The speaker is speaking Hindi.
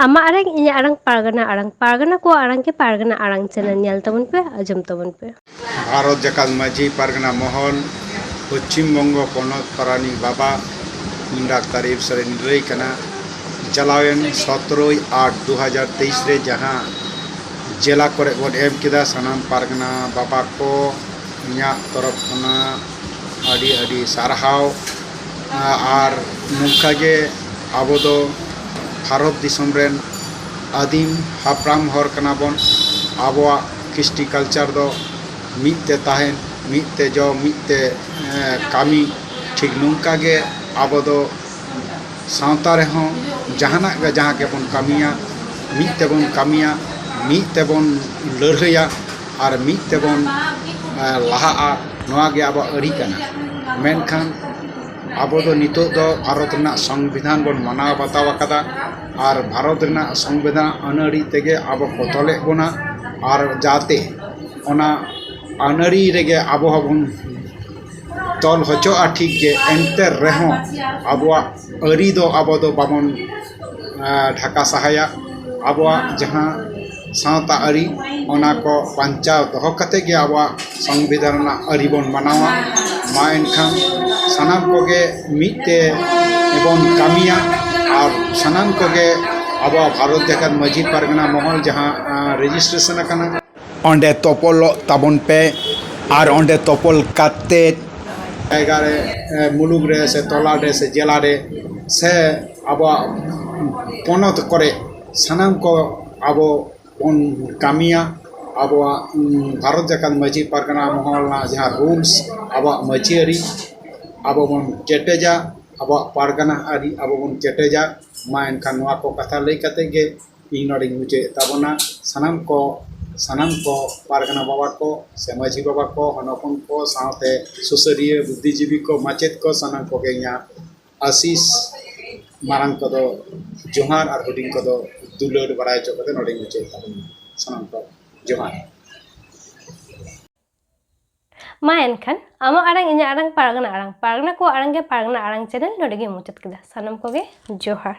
ᱟᱢᱟᱜ ᱟᱲᱟᱝ ᱤᱧᱟᱹᱜ ᱟᱲᱟᱝ ᱯᱟᱨᱜᱟᱱᱟ ᱠᱚᱣᱟᱜ ᱟᱲᱟᱝ ᱠᱤ ᱯᱟᱨᱜᱟᱱᱟ ᱟᱲᱟᱝ ᱪᱮᱱᱮᱞ ᱧᱮᱞ ᱛᱟᱵᱚᱱ ᱯᱮ, ᱟᱸᱡᱚᱢ ᱛᱟᱵᱚᱱ ᱯᱮ। भारत जाकात माझी पारगना महल पश्चिम बंग पनत पारानी बाबा डाक्टर एब सरेन लई कना चलावेन 17/8/2023 रे जहां जिला करे बन एम किदा सनाम पारगना बाबा को इया तरफ खना आदि आदि सारहाव आर नुका गे आबो दो भारत दिसम रेन आदिम हाप्राम हर कना बन आबोआ कृष्टि कल्चर दो मीते ताहेन मीते जो मीते कामी ठीक नुका गे आबो दो सावता रे हों जहाना गे जहां के बन कामिया मीते बन कामिया मीते बन लड़हया और मीते बन लाहा नोआ गे आबो अरी कना मेनखान आबो दो नितो दो भारत रना संविधान बन मानाव बताव कदा और भारत रना संविधान अनअड़ी तेगे आबो को तले बोना और जाते ओना अनअड़ी रेगे आबो हबन तल हचोआ ठीक गे एनते रेहों आबोआ अरी दो आबो दो बाबन ढाका सहाया आबोआ जहां सावता अरी ओना को पंचाव दोहो कते गे आबोआ संविधान रना अरी बन मानावा मा एनखान सनाम कोगे मीते एबन कामिया और सनाम कोगे आबो भारत जाकात माझी पारगना महल जहां रेजिस्ट्रेशन अकना ओंडे तोपल ताबन पे और ओंडे तोपल काते जायगा रे मुलुग रे से तोला रे से जिला रे से आबो पनत करे सनाम को आबो बन कामिया आबो भारत जाकात माझी पारगना महल ना जहां रूल्स आबो माझी अरी आबो बन केटेजा आबो पारगना अरी आबो बन केटेजा मा एनखान नोआ को कथा लई कते गे इन नोडे मुचे ताबोना सनाम को पारगना बाबा को से माझी बाबा को हनपन को साथे सुसरिय बुद्धिजीवी को माचेत को सनाम को गे या आशीष मारंग को दो जोहार और हुडिंग को दो दुलड़ बड़ाय चो कते नोडे मुचे ताबोना सनाम को जोहार। मा एनखान आमा आड़ांग इᱧᱟᱹᱜ आड़ांग पारगना को आड़ांग के पारगना आड़ांग चैनल नोडे गे मुचाद केदा। सानम कोगे जोहार।